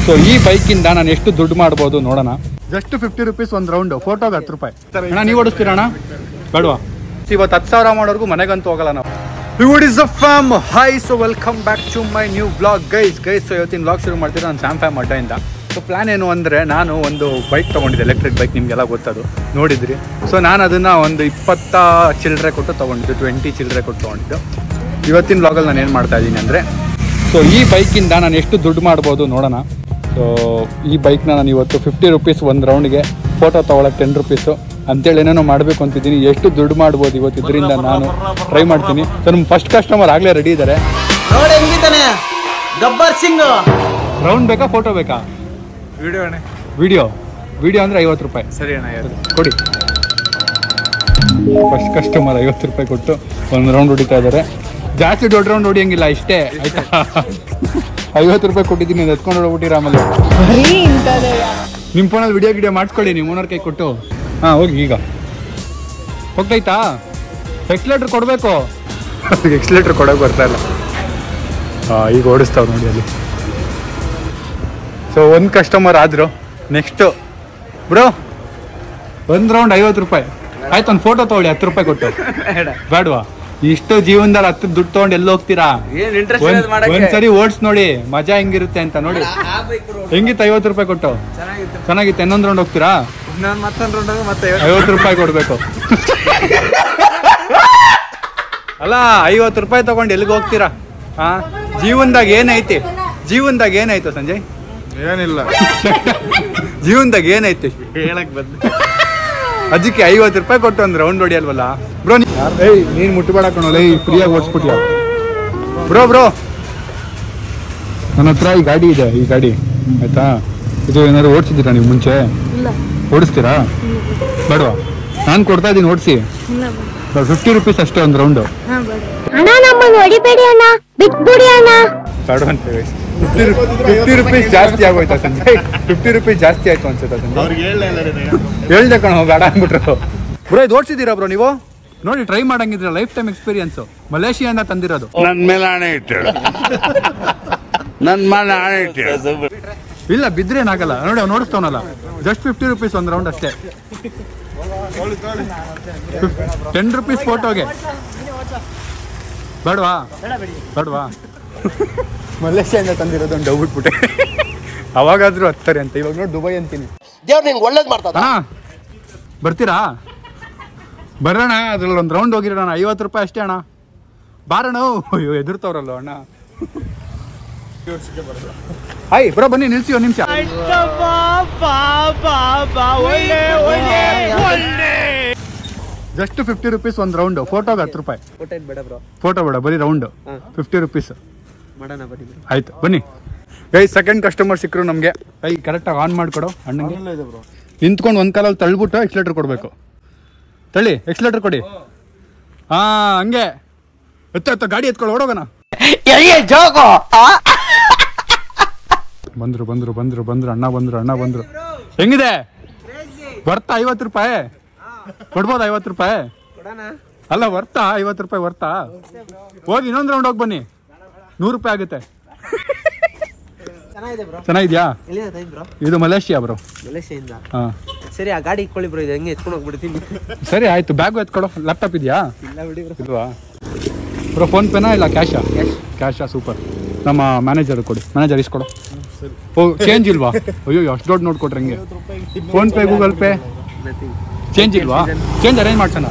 So ಈ ಬೈಕಿಂದ ನಾನು ಎಷ್ಟು ದುಡ್ಡು ಮಾಡ್ಬೋದು ನೋಡೋಣ. ಜಸ್ಟ್ 50 ರೂಪೀಸ್ ಒಂದು ರೌಂಡ್, ಫೋಟೋಗೆ 10 ರೂಪಾಯಿ. ಅಣ್ಣ ನೀವು ಓಡಿಸ್ತೀರಾ ಅಣ್ಣ? ಬೇಡವಾ? ಇವತ್ತು 10,000 ಮಾಡೋರ್ಗು ಮನೆಗಂತೂ ಹೋಗಲ್ಲ ನಾವು. What is up fam? Hi, so welcome back to my new vlog guys. So ಇವತ್ತಿನ ವ್ಲಾಗ್ ಶುರು ಮಾಡ್ತೀರಾ ನಾನು ಸ್ಯಾಮ್ ಫ್ಯಾಮ್ ಅಡ್ಡೆಯಿಂದ. ಸೊ ಪ್ಲಾನ್ ಏನು ಅಂದರೆ, ನಾನು ಒಂದು ಬೈಕ್ ತೊಗೊಂಡಿದ್ದೆ, ಎಲೆಕ್ಟ್ರಿಕ್ ಬೈಕ್, ನಿಮಗೆಲ್ಲ ಗೊತ್ತದು, ನೋಡಿದ್ರಿ. ಸೊ ನಾನು ಅದನ್ನು ಒಂದು 20 ಚಿಲ್ಲರೆ ಕೊಟ್ಟು ತೊಗೊಂಡಿದ್ದು, 20 ಚಿಲ್ಲರೆ ಕೊಟ್ಟು ತೊಗೊಂಡಿದ್ದು. ಇವತ್ತಿನ ವ್ಲಾಗಲ್ಲಿ ನಾನು ಏನು ಮಾಡ್ತಾ ಇದ್ದೀನಿ ಅಂದರೆ, ಸೊ ಈ ಬೈಕಿಂದ ನಾನು ಎಷ್ಟು ದುಡ್ಡು ಮಾಡ್ಬೋದು ನೋಡೋಣ. ಸೊ ಈ ಬೈಕ್ನ ನಾನು ಇವತ್ತು 50 ರೂಪೀಸ್ ಒಂದು ರೌಂಡ್ಗೆ, ಫೋಟೋ ತೊಗೊಳಕ್ಕೆ 10 ರೂಪೀಸು ಅಂತೇಳಿ ಏನೇನೋ ಮಾಡಬೇಕು ಅಂತಿದ್ದೀನಿ. ಎಷ್ಟು ದುಡ್ಡು ಮಾಡ್ಬೋದು ಇವತ್ತು ಇದರಿಂದ ನಾನು ಟ್ರೈ ಮಾಡ್ತೀನಿ. ಸೊ ನಮ್ಮ ಫಸ್ಟ್ ಕಸ್ಟಮರ್ ಆಗಲೇ ರೆಡಿ ಇದ್ದಾರೆ. ಗಬ್ಬರ್ ಸಿಂಗ್ ರೌಂಡ್ ಬೇಕಾ ಫೋಟೋ ಬೇಕಾ? ವಿಡಿಯೋ ಅಂದರೆ 50 ರೂಪಾಯಿ. ಸರಿ ಅಣ್ಣ, ಕೊಡಿ. ಫಸ್ಟ್ ಕಸ್ಟಮರ್ 50 ರೂಪಾಯಿ ಕೊಟ್ಟು ಒಂದು ರೌಂಡ್ ಹೊಡಿತಾ ಇದ್ದಾರೆ. ಜಾಸ್ತಿ ದೊಡ್ಡ ರೌಂಡ್ ಹೊಡಿಯಂಗಿಲ್ಲ, ಇಷ್ಟೇ ಆಯ್ತಾ? 50 ರೂಪಾಯಿ ಕೊಟ್ಟಿದ್ದೀನಿ, ಎತ್ಕೊಂಡು ಹೋಗ್ಬಿಟ್ಟಿರ. ಆಮೇಲೆ ನಿಮ್ಮ ಫೋನಲ್ಲಿ ವಿಡಿಯೋ ಮಾಡ್ಕೊಳ್ಳಿ, ನಿಮ್ಮ ಓನರ್ ಕೈ ಕೊಟ್ಟು. ಹಾಂ ಹೋಗಿ, ಈಗ ಹೋಗ್ತೈತಾ? ಎಕ್ಸ್ಲೇಟ್ರ್ ಕೊಡಬೇಕು. ಎಕ್ಸ್ಲೇಟ್ರ್ ಕೊಡೋಕೆ ಬರ್ತಾ ಇಲ್ಲ. ಈಗ ಓಡಿಸ್ತಾವೆ ನೋಡಿ ಅಲ್ಲಿ. ಸೊ ಒಂದು ಕಸ್ಟಮರ್ ಆದರು. ನೆಕ್ಸ್ಟು ಬ್ರೋ, ಒಂದು ರೌಂಡ್ 50 ರೂಪಾಯಿ ಆಯ್ತು. ಒಂದು ಫೋಟೋ ತೊಗೊಳ್ಳಿ 10 ರೂಪಾಯಿ ಕೊಟ್ಟು. ಬೇಡವಾ? ಇಷ್ಟು ಜೀವನದಲ್ಲಿ 10 ದುಡ್ಡು ತೊಗೊಂಡು ಎಲ್ಲ ಹೋಗ್ತೀರಾ? ಒಂದ್ಸರಿ ಓಡಿಸ್ ನೋಡಿ ಮಜಾ ಹೆಂಗಿರುತ್ತೆ ಅಂತ ನೋಡಿ. ಹೆಂಗಿತ್ತು 50 ರೂಪಾಯಿ ಕೊಟ್ಟು? ಚೆನ್ನಾಗಿತ್ತು. ಇನ್ನೊಂದು ರೌಂಡ್ ಹೋಗ್ತೀರಾ? 50 ರೂಪಾಯಿ ಕೊಡ್ಬೇಕು. ಅಲ್ಲ, 50 ರೂಪಾಯಿ ತಗೊಂಡು ಎಲ್ಲಿಗೆ ಹೋಗ್ತೀರಾ? ಜೀವನದಾಗ ಏನಾಯ್ತು ಸಂಜಯ್? ಏನಿಲ್ಲ. ಜೀವನದಾಗ ಏನಾಯ್ತು ಹೇಳಕ್ ಬಂದು. ಅದಕ್ಕೆ 50 ರೂಪಾಯಿ ಕೊಟ್ಟು ಒಂದು ರೌಂಡ್ ಹೊಡಿಯಲ್ವಲ್ಲ ಬ್ರೋ? ನೀನು ಮುಟ್ಟಬೇಡ ಕಣೋಲ್ಲ, ಈ ಫ್ರೀಯಾಗಿ ಓಡಿಸ್ಬಿಟ್ಯ ಬ್ರೋ. ನನ್ನ ಹತ್ರ ಈ ಗಾಡಿ ಇದೆ, ಈ ಗಾಡಿ ಆಯ್ತಾ? ಇದು ಏನಾದ್ರು ಓಡಿಸಿದ್ದೀರಾ ನೀವು ಮುಂಚೆ? ಓಡಿಸ್ತೀರಾ? ಬೇಡವಾ? ನಾನು ಕೊಡ್ತಾ ಇದ್ದೀನಿ, ಓಡಿಸಿ. 50 ರೂಪೀಸ್ ಅಷ್ಟೇ ಒಂದು ರೌಂಡು. ಬೇಡ ಅಂತ 50 ರೂಪೀಸ್ ಜಾಸ್ತಿ ಆಗೋಯ್ತಾ ಸಂಜಯ್? 50 ರೂಪೀಸ್ ಜಾಸ್ತಿ ಆಯ್ತು ಅನ್ಸುತ್ತಾ ಸಂಜಯ್? ಹೇಳ್ದೆ ಕಣೋ, ಬೇಡ ಅಂದ್ಬಿಟ್ರು. ಬ್ರೋ ಇದು ಓಡಿಸಿದ್ದೀರಾ ಬ್ರೋ ನೀವು? ನೋಡಿ, ಟ್ರೈ ಮಾಡಂಗಿದ್ರೆ ಲೈಫ್ ಟೈಮ್ ಎಕ್ಸ್ಪೀರಿಯನ್ಸ್. ಮಲೇಷಿಯಾದಿಂದ ತಂದಿರೋದು. ನನ್ನ ಮೇಲೆ ಆಣೆ ಇಟ್ಟು. ಇಲ್ಲ, ಬಿದ್ರೆ ಏನಾಗಲ್ಲ ನೋಡಿ, ಅವ್ನು ನೋಡಿಸ್ತವನಲ್ಲ. ಜಸ್ಟ್ 50 ರೂಪೀಸ್ ಒಂದು ರೌಂಡ್ ಅಷ್ಟೇ. 10 ರೂಪೀಸ್ ಫೋಟೋಗೆ. ಬೇಡವಾ? ಮಲೇಷಿಯಾದಿಂದ ತಂದಿರೋದು ಒಂದು ಡೌಟ್ ಬಿಟ್ಟೆ. ಅವಾಗಾದ್ರೂ ಹತ್ತಾರೆ ಅಂತ, ಇವಾಗ ನೋಡಿ ದುಬೈ ಅಂತೀನಿ. ಬರ್ತೀರಾ? ಬರೋಣ, ಅದ್ರಲ್ಲಿ ಒಂದು ರೌಂಡ್ ಹೋಗಿರೋಣ. 50 ರೂಪಾಯಿ ಅಷ್ಟೇ ಅಣ್ಣ. ಬಾರಣ. ಅಯ್ಯೋ ಎದುರ್ತವ್ರಲ್ಲ ಅಣ್ಣ. ಹಾಯ್ ಬ್ರೋ, ಬನ್ನಿ ನಿಲ್ಸಿ ಒಂದು ನಿಮಿಷ. ಜಸ್ಟ್ 50 ರೂಪೀಸ್ ಒಂದು ರೌಂಡ್, ಫೋಟೋಗೆ 10 ರೂಪಾಯಿ. ಫೋಟೋ ಬೇಡ, ಬರೀ ರೌಂಡ್ 50 ರೂಪೀಸ್. ಆಯ್ತು ಬನ್ನಿ. ಸೆಕೆಂಡ್ ಕಸ್ಟಮರ್ ಸಿಕ್ಕರು ನಮಗೆ. ಕರೆಕ್ಟಾಗಿ ಆನ್ ಮಾಡಿಕೊಡು ಅಣ್ಣಂಗೆ. ನಿಂತ್ಕೊಂಡು ಒಂದು ಕಾಲಲ್ಲಿ ತಳ್ಬಿಟ್ಟು ಎಕ್ಸ್ಲೇಟರ್ ಕೊಡಬೇಕು. ತಳ್ಳಿ, ಎಕ್ಸ್ಲೇಟರ್ ಕೊಡಿ. ಹಂಗೆ ಎತ್ತ ಗಾಡಿ ಎತ್ಕೊಳ್ಳಿ, ಓಡೋಗೋಣ. ಬಂದ್ರು ಅಣ್ಣ ಬಂದ್ರು. ಹೆಂಗಿದೆ? ಬರ್ತಾ 50 ರೂಪಾಯಿ ಕೊಡ್ಬೋದಾ? 50 ರೂಪಾಯಿ ಅಲ್ಲ, ವರ್ತಾ 50 ರೂಪಾಯಿ ವರ್ತಾ? ಹೋಗಿ ಇನ್ನೊಂದು ರೌಂಡ್ ಹೋಗಿ ಬನ್ನಿ, 100 ರೂಪಾಯಿ ಆಗುತ್ತೆ. ಚೆನ್ನಾಗಿದ್ಯಾ? ಇದು ಮಲೇಷಿಯಾ ಬ್ರೋ. ಸರಿ, ಆ ಗಾಡಿ ಇಟ್ಕೊಳ್ಳಿ ಬ್ರೋ, ಇದು ಹೆಂಗೆ ಎತ್ಕೊಂಡು ಹೋಗ್ಬಿಡ್ತೀನಿ. ಸರಿ ಆಯ್ತು. ಬ್ಯಾಗು ಎತ್ಕೊಡು. ಲ್ಯಾಪ್ಟಾಪ್ ಇದೆಯಾ? ಇಲ್ವಾ ಬ್ರೋ? ಫೋನ್ ಪೇನಾ ಇಲ್ಲ ಕ್ಯಾಶಾ? ಕ್ಯಾಶಾ, ಸೂಪರ್. ನಮ್ಮ ಮ್ಯಾನೇಜರ್ ಕೊಡಿ. ಮ್ಯಾನೇಜರ್ ಇಸ್ಕೊಡು. ಚೇಂಜ್ ಇಲ್ವಾ? ಅಯ್ಯೋ, ಅಷ್ಟು ದೊಡ್ಡ ನೋಟ್ ಕೊಟ್ರೆ ಹೆಂಗೆ? Phone pay, Google pay change ಇಲ್ವಾ? ಚೇಂಜ್ ಅರೇಂಜ್ ಮಾಡ್ಸೋಣ.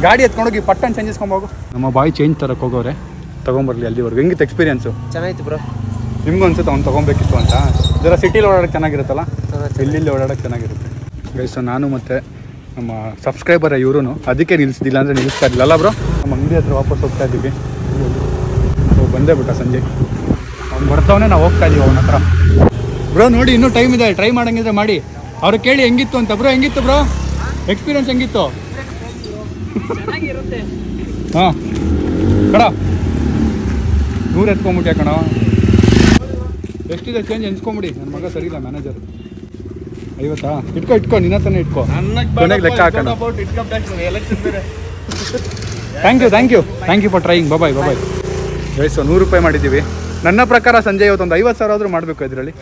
ಗಾಡಿ ಎತ್ಕೊಂಡೋಗಿ ಪಟ್ಟನ್ ಚೇಂಜ್ ಇಸ್ಕೊಂಬೋಗು. ನಮ್ಮ ಬಾಯ್ ಚೇಂಜ್ ತರಕ್ಕೆ ಹೋಗೋರೆ, ತಗೊಂಬರ್ಲಿ ಅಲ್ಲಿವರೆಗೂ. ಹೆಂಗಿತ್ತು ಎಕ್ಸ್ಪೀರಿಯನ್ಸು? ಚೆನ್ನಾಗಿತ್ತು ಬ್ರೋ. ನಿಮ್ಗೂ ಅನ್ಸುತ್ತೆ ಅವ್ನು ತೊಗೊಬೇಕಿತ್ತು ಅಂತ? ಇದರ ಸಿಟಿಲಿ ಓಡಾಡೋಕ್ಕೆ ಚೆನ್ನಾಗಿರುತ್ತಲ್ಲ, ಇಲ್ಲಿ ಓಡಾಡೋಕ್ಕೆ ಚೆನ್ನಾಗಿರುತ್ತೆ. ಗೈಸ್, ನಾನು ಮತ್ತು ನಮ್ಮ ಸಬ್ಸ್ಕ್ರೈಬರ್ ಇವರು ಅದಕ್ಕೆ ನಿಲ್ಲಿಸಿದಿಲ್ಲ ಅಂದರೆ ನಿಲ್ಲಿಸ್ತಾ ಇರಲಿಲ್ಲ ಬ್ರೋ. ನಮ್ಮ ಅಂಗಡಿ ಹತ್ರ ವಾಪಸ್ ಹೋಗ್ತಾ ಇದ್ದೀವಿ. ಬಂದೇ ಬಿಟ್ಟ ಸಂಜೆ. ಅವ್ನು ಬರ್ತಾವನೇ, ನಾವು ಹೋಗ್ತಾ ಇದ್ದೀವಿ ಅವನ ಹತ್ರ. ಬ್ರೋ ನೋಡಿ, ಇನ್ನೂ ಟೈಮ್ ಇದೆ, ಟ್ರೈ ಮಾಡಂಗಿದ್ರೆ ಮಾಡಿ. ಅವ್ರು ಕೇಳಿ ಹೆಂಗಿತ್ತು ಅಂತ. ಬ್ರೋ ಹೆಂಗಿತ್ತು ಬ್ರೋ? ಎಕ್ಸ್ಪೀರಿಯನ್ಸ್ ಹೆಂಗಿತ್ತು? ಹಾಂ ಕಣ, 100 ಎತ್ಕೊಂಬಿಟ್ಯಾ ಕಣ. ಎಷ್ಟಿದೆ ಚೇಂಜ್ ಎನ್ಸ್ಕೊಂಬಿಡಿ. ನನ್ನ ಮಗ ಸರಿ ಇಲ್ಲ, ಮ್ಯಾನೇಜರ್. 50 ಇಟ್ಕೋ ನಿನ್ನ ತಾನೇ ಇಟ್ಕೋ. ಕೊನೆಗೆ ಲೆಕ್ಕ ಹಾಕೋಣ. Thank you for trying. Bye. 100 ರೂಪಾಯಿ ಮಾಡಿದ್ದೀವಿ. ನನ್ನ ಪ್ರಕಾರ ಸಂಜೆ ಇವತ್ತೊಂದು 50,000 ಆದರೂ ಮಾಡಬೇಕು ಇದರಲ್ಲಿ.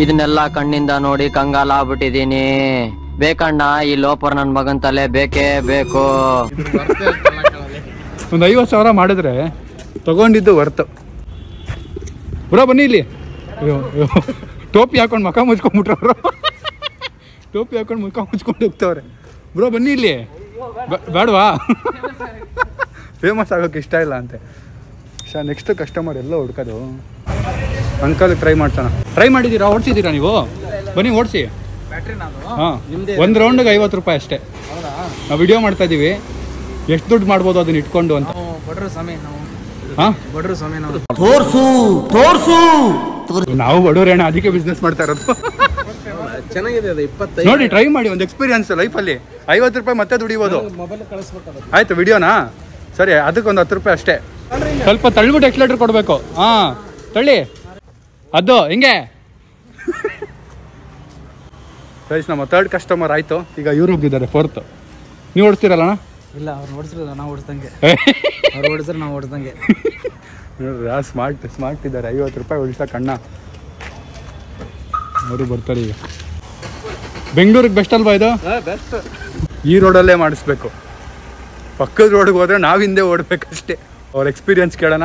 ಇದನ್ನೆಲ್ಲ ಕಣ್ಣಿಂದ ನೋಡಿ ಕಂಗಾಲಾಗ್ಬಿಟ್ಟಿದೀನಿ. ಬೇಕಣ್ಣ ಈ ಲೋಪರ್ ನನ್ ಮಗನ್ ತಲೆ ಬೇಕೇ ಬೇಕು. ಒಂದು 50,000 ಮಾಡಿದ್ರೆ ತಗೊಂಡಿದ್ದು ವರ್ತು. ಬ್ರೋ ಬನ್ನಿ ಇಲ್ಲಿ. ಟೋಪಿ ಹಾಕೊಂಡು ಮುಖ ಮುಚ್ಕೊಂಡ್ಬಿಟ್ರವ್ರು. ಟೋಪಿ ಹಾಕೊಂಡು ಮುಖ ಮುಚ್ಕೊಂಡು ಹೋಗ್ತವ್ರೆ. ಬ್ರೋ ಬನ್ನಿ ಇಲ್ಲಿ. ಬೇಡವಾ? ಫೇಮಸ್ ಆಗೋಕೆ ಇಷ್ಟ ಇಲ್ಲ ಅಂತೆ. ನೆಕ್ಸ್ಟ್ ಕಸ್ಟಮರ್ ಎಲ್ಲ ಹುಡ್ಕೋದು. ಅಂಕಲ್ ಟ್ರೈ ಮಾಡ್ತಾನ. ಟ್ರೈ ಮಾಡಿದ್ದೀರಾ? ಓಡಿಸಿದ್ದೀರಾ ನೀವು? ಬನ್ನಿ ಓಡಿಸಿ. ಹಾಂ, ಒಂದು ರೌಂಡಿಗೆ 50 ರೂಪಾಯಿ ಅಷ್ಟೇ. ನಾವು ವಿಡಿಯೋ ಮಾಡ್ತಾ ಇದ್ದೀವಿ, ಎಷ್ಟು ದುಡ್ಡು ಮಾಡ್ಬೋದು ಅದನ್ನ ಇಟ್ಕೊಂಡು ಅಂತ. ಹಾಂ, ನಾವು ಬಡವ್ರೇಣ, ಅದಕ್ಕೆ ಬಿಸ್ನೆಸ್ ಮಾಡ್ತಾ ಇರೋದು. ಚೆನ್ನಾಗಿದೆ ಅದು. 25 ನೋಡಿ, ಟ್ರೈ ಮಾಡಿ, ಒಂದು ಎಕ್ಸ್ಪೀರಿಯನ್ಸ್ ಲೈಫಲ್ಲಿ. 50 ರೂಪಾಯಿ ಮತ್ತೆ ದುಡಿಬೋದು. ಆಯ್ತು, ವಿಡಿಯೋನಾ? ಸರಿ, ಅದಕ್ಕೊಂದು 10 ರೂಪಾಯಿ ಅಷ್ಟೇ. ಸ್ವಲ್ಪ ತಳ್ಳಿಬಿಟ್ಟು ಎಕ್ಸ್ಲೇಟರ್ ಕೊಡಬೇಕು. ಹಾಂ, ತಳ್ಳಿ. ಅದು ಹಿಂಗೆ. ಸೈಸ್ ನಮ್ಮ 3rd ಕಸ್ಟಮರ್ ಆಯಿತು. ಈಗ ಇವ್ರು ಹೋಗಿದ್ದಾರೆ 4th. ನೀವು ಓಡಿಸ್ತೀರಲ್ಲ? ಇಲ್ಲ, ಅವ್ರು ಓಡಿಸಿರೋದು ನಾವು ಓಡಿಸ್ದಂಗೆ. ಅವ್ರು ಓಡಿಸಿದ್ರೆ ನಾವು ಓಡಿಸ್ದಂಗೆ. ನೋಡ್ರಿ, ಸ್ಮಾರ್ಟ್ ಇದ್ದಾರೆ. 50 ರೂಪಾಯಿ ಉಳಿಸಕ್ಕೆ ಅಣ್ಣ ಅವರು ಬರ್ತಾರೆ. ಈಗ ಬೆಂಗಳೂರಿಗೆ ಬೆಸ್ಟ್ ಅಲ್ವಾ ಇದು? ಬೆಸ್ಟ್. ಈ ರೋಡಲ್ಲೇ ಮಾಡಿಸ್ಬೇಕು. ಪಕ್ಕದ ರೋಡ್ಗೆ ಹೋದ್ರೆ ನಾವು ಹಿಂದೆ ಓಡಬೇಕಷ್ಟೇ. ಅವ್ರ ಎಕ್ಸ್ಪೀರಿಯನ್ಸ್ ಕೇಳೋಣ.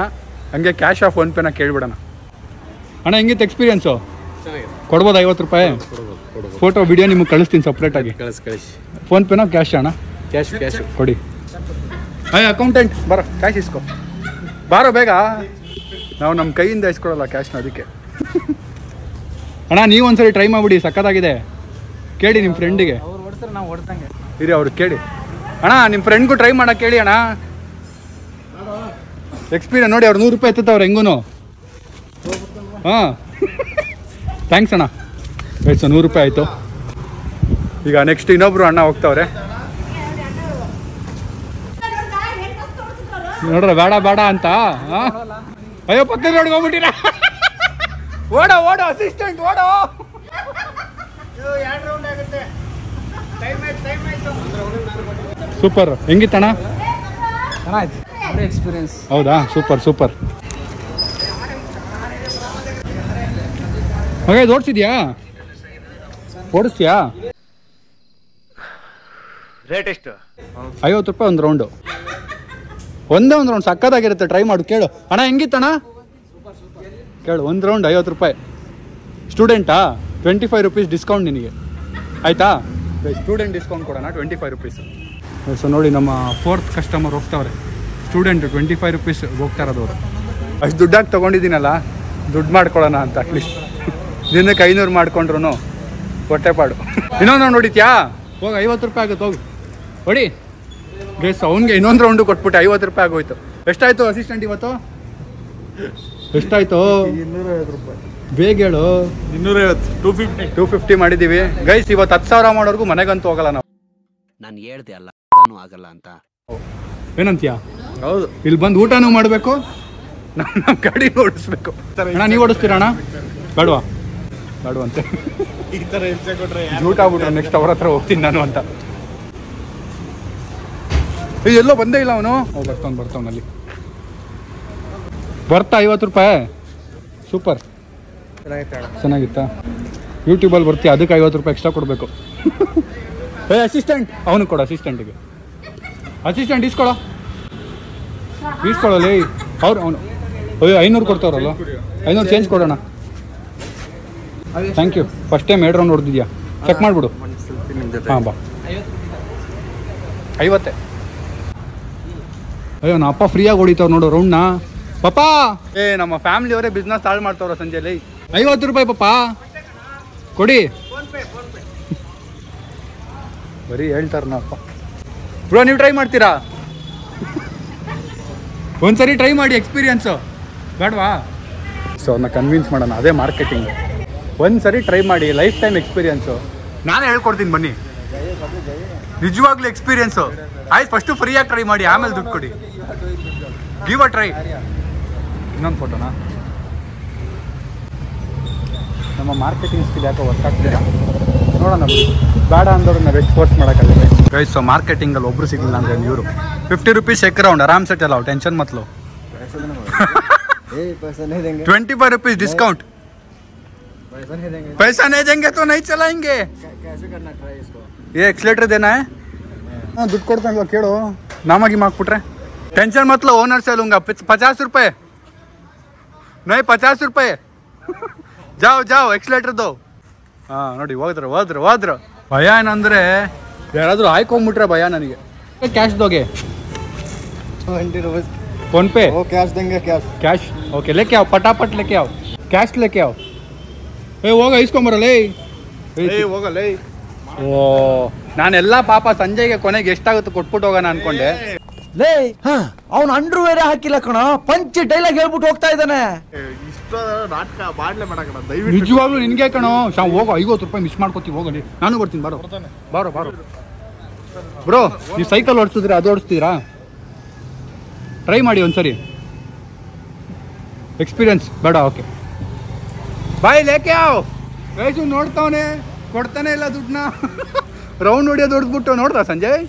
ಹಂಗೆ ಕ್ಯಾಶ್ ಆಫ್ ಫೋನ್ಪೇನ ಕೇಳ್ಬಿಡೋಣ. ಅಣ್ಣ ಹೆಂಗಿತ್ತು ಎಕ್ಸ್ಪೀರಿಯನ್ಸು? ಕೊಡ್ಬೋದು 50 ರೂಪಾಯಿ? ಫೋಟೋ ವಿಡಿಯೋ ನಿಮ್ಗೆ ಕಳಿಸ್ತೀನಿ ಸಪ್ರೇಟಾಗಿ. ಕಳಿಸಿ. ಫೋನ್ಪೇನೋ ಕ್ಯಾಶ್ ಅಣ್ಣ? ಕ್ಯಾಶ್ ಕೊಡಿ. ಅಕೌಂಟೆಂಟ್ ಬರೋ, ಕ್ಯಾಶ್ ಇಸ್ಕೊ. ಬಾರೋ ಬೇಗ. ನಾವು ನಮ್ಮ ಕೈಯಿಂದ ಇಸ್ಕೊಡಲ್ಲ ಕ್ಯಾಶ್ನ, ಅದಕ್ಕೆ. ಅಣ್ಣ ನೀವು ಒಂದ್ಸರಿ ಟ್ರೈ ಮಾಡಿಬಿಡಿ, ಸಕ್ಕತ್ತಾಗಿದೆ. ಕೇಳಿ ನಿಮ್ಮ ಫ್ರೆಂಡಿಗೆ. ಅವ್ರು ಓಡಿಸಿದ್ರೆ ನಾವು ಓಡಿಸ್ದಂಗೆ. ಇರಿ, ಅವ್ರಿಗೆ ಕೇಳಿ. ಅಣ್ಣ ನಿಮ್ಮ ಫ್ರೆಂಡ್ಗೂ ಟ್ರೈ ಮಾಡೋಕೆ ಕೇಳಿ ಅಣ್ಣ. ಎಕ್ಸ್ಪೀರಿಯನ್ಸ್ ನೋಡಿ, ಅವ್ರು 100 ರೂಪಾಯಿ ಎತ್ತವ್ರು ಹೆಂಗೂ. ಹಾಂ, ಥ್ಯಾಂಕ್ಸ್ ಅಣ್ಣ. ಆಯ್ತು, 100 ರೂಪಾಯಿ ಆಯಿತು. ಈಗ ನೆಕ್ಸ್ಟ್ ಇನ್ನೊಬ್ರು ಅಣ್ಣ ಹೋಗ್ತಾವ್ರೆ. ನೋಡ್ರ ಬೇಡ ಅಂತ. ಅಯ್ಯೋ, ಪಕ್ಕದ ರೋಡ್ಗೆ ಹೋಗ್ಬಿಟ್ಟಿರ. ಓಡೋ ಅಸಿಸ್ಟೆಂಟ್ ಓಡೋ. ಸೂಪರ್. ಹೆಂಗಿತ್ತಣ್ಣ? ಚೆನ್ನಾಯ್ತು ಎಕ್ಸ್ಪೀರಿಯನ್ಸ್. ಹೌದಾ? ಸೂಪರ್. ಹಾಗೆ ಓಡಿಸ್ತೀಯಾ? ರೇಟ್ ಎಷ್ಟು? 50 ರೂಪಾಯಿ ಒಂದು ರೌಂಡು. ಒಂದೇ ಒಂದು ರೌಂಡ್ ಸಕ್ಕತ್ತಾಗಿರುತ್ತೆ. ಟ್ರೈ ಮಾಡು, ಕೇಳು. ಅಣ್ಣ ಹೆಂಗಿತ್ತಣ್ಣ? ಕೇಳು. ಒಂದು ರೌಂಡ್ 50 ರೂಪಾಯಿ. ಸ್ಟೂಡೆಂಟಾ? 25 ರೂಪೀಸ್ ಡಿಸ್ಕೌಂಟ್ ನಿನಗೆ, ಆಯಿತಾ? ಸ್ಟೂಡೆಂಟ್ ಡಿಸ್ಕೌಂಟ್ ಕೊಡೋಣ, 25 ರೂಪೀಸ್. ಸೊ ನೋಡಿ, ನಮ್ಮ 4th ಕಸ್ಟಮರ್ ಹೋಗ್ತಾವ್ರೆ. ಸ್ಟೂಡೆಂಟ್ 25 ರೂಪೀಸ್ ಹೋಗ್ತಾ ಇರೋದು ಅವರು. ಅಷ್ಟು ದುಡ್ಡಾಗಿ ತೊಗೊಂಡಿದ್ದೀನಲ್ಲ, ದುಡ್ಡು ಮಾಡ್ಕೊಳ್ಳೋಣ ಅಂತ. ಅಟ್ಲೀಸ್ಟ್ ದಿನಕ್ಕೆ 500 ಮಾಡ್ಕೊಂಡ್ರು ಹೊಟ್ಟೆಪಾಡು. ಇನ್ನೊಂದು ರೌಂಡ್ ಹೊಡಿತ್ಯಾ? ಹೋಗಿ 50 ರೂಪಾಯಿ ಆಗುತ್ತೆ, ಹೋಗಿ ಹೊಡಿ. ಗೈಸ್, ಅವ್ನಿಗೆ ಇನ್ನೊಂದು ರೌಂಡು ಕೊಟ್ಬಿಟ್ಟು 50 ರೂಪಾಯಿ ಆಗೋಯ್ತು. ಎಷ್ಟಾಯಿತು ಅಸಿಸ್ಟೆಂಟ್ ಇವತ್ತು? ಎಷ್ಟಾಯಿತು? 250 ರೂಪಾಯಿ. ಬೇಗ ಹೇಳು. 250. 250 ಮಾಡಿದ್ದೀವಿ. ಗೈಸ್, ಇವತ್ತು 10,000 ಮಾಡೋರ್ಗು ಮನೆಗಂತೂ ಹೋಗಲ್ಲ ನಾವು. ನಾನು ಹೇಳ್ದೆ ಅಲ್ಲ ಆಗಲ್ಲ ಅಂತ. ಏನಂತೀಯ? ಹೌದು. ಇಲ್ಲಿ ಬಂದು ಊಟನೂ ಮಾಡಬೇಕು, ನಮ್ಮ ಗಾಡಿ ಓಡಿಸ್ಬೇಕು. ಅಣ್ಣ ನೀವು ಓಡಿಸ್ತೀರ ಅಣ್ಣ? ಬೇಡವಂತೆ. ಈ ಥರ ಹಿಂಸೆ ಕೊಟ್ರೆ ಊಟ ಆಗ್ಬಿಟ್ರೆ ನೆಕ್ಸ್ಟ್ ಅವ್ರ ಹತ್ರ ಹೋಗ್ತೀನಿ ನಾನು ಅಂತ. ಎಲ್ಲೋ ಬಂದೇ ಇಲ್ಲ ಅವನು. ಬರ್ತಾವನಲ್ಲಿ. ಬರ್ತಾ 50 ರೂಪಾಯಿ. ಸೂಪರ್, ಚೆನ್ನಾಗಿತ್ತಾ? ಯೂಟ್ಯೂಬಲ್ಲಿ ಬರ್ತೀಯ, ಅದಕ್ಕೆ 50 ರೂಪಾಯಿ ಎಕ್ಸ್ಟ್ರಾ ಕೊಡಬೇಕು. ಅಸಿಸ್ಟೆಂಟ್ ಅವನು ಕೊಡು. ಅಸಿಸ್ಟೆಂಟಿಗೆ ಈಸ್ಕೊಳ್ಳಲಿ. ಅವನು 500 ಕೊಡ್ತಾವ್ರಲ್ಲ, 500 ಚೇಂಜ್ ಕೊಡೋಣ. Thank you. First time 2 round ಹೊಡೆದಿದ್ಯಾ? ಚೆಕ್ ಮಾಡಿಬಿಡು. ಹಾಂ, ಬಾ. 50. ಅಯ್ಯೋ, ನಮ್ಮ ಅಪ್ಪ ಫ್ರೀಯಾಗಿ ಹೊಡಿತಾವ್ರು ನೋಡು ರೌಂಡ್ನ. ಪಾಪಾ, ನಮ್ಮ ಫ್ಯಾಮಿಲಿಯವರೇ ಬಿಸ್ನೆಸ್ ಹಾಳು ಮಾಡ್ತಾವ್ರ ಸಂಜೆಲಿ. 50 ರೂಪಾಯಿ ಪಾಪಾ ಕೊಡಿ. ಬರೀ ಹೇಳ್ತಾರನಪ್ಪ. ಬ್ರೋ, ನೀವು ಟ್ರೈ ಮಾಡ್ತೀರಾ? ಒಂದ್ಸರಿ ಟ್ರೈ ಮಾಡಿ, ಎಕ್ಸ್ಪೀರಿಯನ್ಸು ಬೇಡವಾ? ಸೊ ಅವ್ರನ್ನ ಕನ್ವಿನ್ಸ್ ಮಾಡೋಣ, ಅದೇ ಮಾರ್ಕೆಟಿಂಗ್. ಒಂದ್ಸರಿ ಟ್ರೈ ಮಾಡಿ, ಲೈಫ್ ಟೈಮ್ ಎಕ್ಸ್ಪೀರಿಯನ್ಸು. ನಾನೇ ಹೇಳ್ಕೊಡ್ತೀನಿ ಬನ್ನಿ. ನಿಜವಾಗ್ಲೂ ಎಕ್ಸ್ಪೀರಿಯನ್ಸು. ಆಯ್ತು, ಫಸ್ಟು ಫ್ರೀಯಾಗಿ ಟ್ರೈ ಮಾಡಿ, ಆಮೇಲೆ ದುಡ್ಡು ಕೊಡಿ. Give a try. ಇನ್ನೊಂದು ಫೋಟೋನಾ? ನಮ್ಮ ಮಾರ್ಕೆಟಿಂಗ್ ಸ್ಕಿಲ್ ಯಾಕೋ ವರ್ಕ್ ಆಗ್ತಿಲ್ಲ, ನೋಡೋಣ. ಬೇಡ ಅಂದವ್ರನ್ನ ರೆಸ್ಟ್ ಫೋರ್ಸ್ ಮಾಡೋಕ್ಕಾಗಲ್ಲ ಗೈಸ್. ಸೊ ಮಾರ್ಕೆಟಿಂಗಲ್ಲಿ ಒಬ್ರು ಸಿಗಲಿಲ್ಲ ಅಂದರೆ ಇವರು 50 ರೂಪೀಸ್ ಚೆಕ್ ರೌಂಡ್ ಆರಾಮ್ ಸೆಟ್ ಅಲ್ಲ. ಟೆನ್ಷನ್ ಮತ್ಲು. 25 rupees discount. पैसा नहीं देंगे तो नहीं चलाएंगे। ये एक्सीलेटर देना है। हाँ ದುಡ್ಡು ಕೊಡ್ತಾನಲ್ವ ಕೇಳು, ನಾಮಾಗಿ ಮಾಕ್ಬಿಟ್ರೆ ಟೆನ್ಷನ್ ಮತ್ लो, ओनर से लूंगा 50 रुपए नहीं 50 रुपए जाओ जाओ एक्सीलेटर दो। ಹಾ ನೋಡಿ ಹೋದ್ರ ಭಯ ಏನಂದ್ರೆ ಯಾರಾದ್ರೂ ಆಯ್ಕೊಂಡ್ಬಿಟ್ರೆ ಭಯ ನನಗೆ। ಕ್ಯಾಶ್ दोगे 20 रुपए फोन पे? वो कैश देंगे कैश ओके लेके आओ, फटाफट लेके आओ, कैश लेके आओ। ಏ ಹೋಗ ಇಸ್ಕೊಂಬರಲ್ಲ ಹೋಗಲ್ಲ। ಓ ನಾನೆಲ್ಲ ಪಾಪ ಸಂಜೆಗೆ ಕೊನೆಗೆ ಎಷ್ಟಾಗುತ್ತೆ ಕೊಟ್ಬಿಟ್ಟು ಹೋಗೋಣ ಅನ್ಕೊಂಡೆ। ಲೇ ಅವ್ನು ಅಂಡರ್ವೇರ್ ಹಾಕಿಲ್ಲ ಕಣ, ಪಂಚ್ ಡೈಲಾಗ್ ಹೇಳ್ಬಿಟ್ಟು ಹೋಗ್ತಾ ಇದ್ದಾನೆ। ಇಷ್ಟ ನಾಟಕ ಮಾಡ್ಲೇ ಮಾಡಕಣ ದಯವಿಟ್ಟು। ನಿಜವಾಗ್ಲೂ ನಿನ್ಗೆ ಕಣೋ ಹೋಗೋ, 50 ರೂಪಾಯಿ ಮಿಸ್ ಮಾಡ್ಕೋತೀವಿ, ಹೋಗಲಿ ನಾನು ಬರ್ತೀನಿ, ಬಾರೋ ಬ್ರೋ। ನೀವು ಸೈಕಲ್ ಓಡಿಸಿದ್ರೆ ಅದು ಓಡಿಸ್ತೀರಾ? ಟ್ರೈ ಮಾಡಿ ಒಂದ್ಸರಿ, ಎಕ್ಸ್ಪೀರಿಯನ್ಸ್ ಬೇಡ। ಓಕೆ ಬಾಯ್ ಲೇಕೆ ಆವ್। ವಯಸ್ಸು ನೋಡ್ತಾವನೆ, ಕೊಡ್ತಾನೆ ಇಲ್ಲ ದುಡ್ಡನ್ನ, ರೌಂಡ್ ಹೊಡಿಯೋದು ಹೊಡೆದ್ಬಿಟ್ಟು ನೋಡ್ದ ಸಂಜಯ್?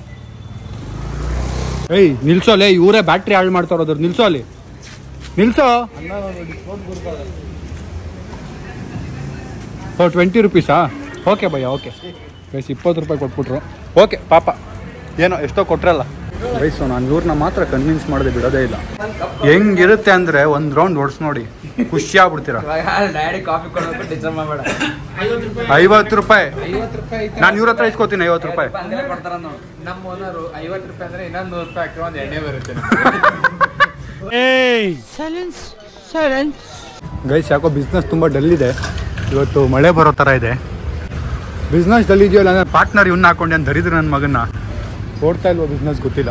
ಏಯ್ ನಿಲ್ಸೋ ಲೇ, ಇವರೇ ಬ್ಯಾಟ್ರಿ ಹಾಳು ಮಾಡ್ತಾ ಇರೋದು, ನಿಲ್ಸೋ ಅಲ್ಲಿ, ನಿಲ್ಸೋ। 20 रुपीसा? ಓಕೆ ಭಯ್ಯ ಓಕೆ ವಯಸ್ಸು 20 ರೂಪಾಯಿ ಕೊಟ್ಬಿಟ್ರು, ಓಕೆ ಪಾಪ ಏನೋ ಎಷ್ಟೋ ಕೊಟ್ರಲ್ಲ ವಯಸ್ಸು। ನಾನು ಇವ್ರನ್ನ ಮಾತ್ರ ಕನ್ವಿನ್ಸ್ ಮಾಡದೆ ಬಿಡೋದೇ ಇಲ್ಲ। ಹೆಂಗಿರುತ್ತೆ ಅಂದ್ರೆ ಒಂದ್ ರೌಂಡ್ ಓಡಿಸ್ ನೋಡಿ ಖುಷಿ ಆಗ್ಬಿಡ್ತೀರಾ। 50 ರೂಪಾಯಿ ನಾನು ಇವ್ರ ಹತ್ರ ಇಸ್ಕೋತೀನಿ, 50 ರೂಪಾಯಿ ಗೈಸ್ ಯಾಕೋ ಬಿಸ್ನೆಸ್ ತುಂಬಾ ಡಲ್ ಇದೆ ಇವತ್ತು, ಮಳೆ ಬರೋ ತರ ಇದೆ। ಬಿಸ್ನೆಸ್ ಡಲ್ ಇದೆಯಲ್ಲ ಅಂದ್ರೆ ಪಾರ್ಟ್ನರ್ ಇವನ್ನ ಹಾಕೊಂಡೆ ಅಂತ ಧರಿದ್ರು ನನ್ನ ಮಗನ್ನ, ಓಡ್ತಾ ಇಲ್ವೋ ಬಿಸ್ನೆಸ್ ಗೊತ್ತಿಲ್ಲ।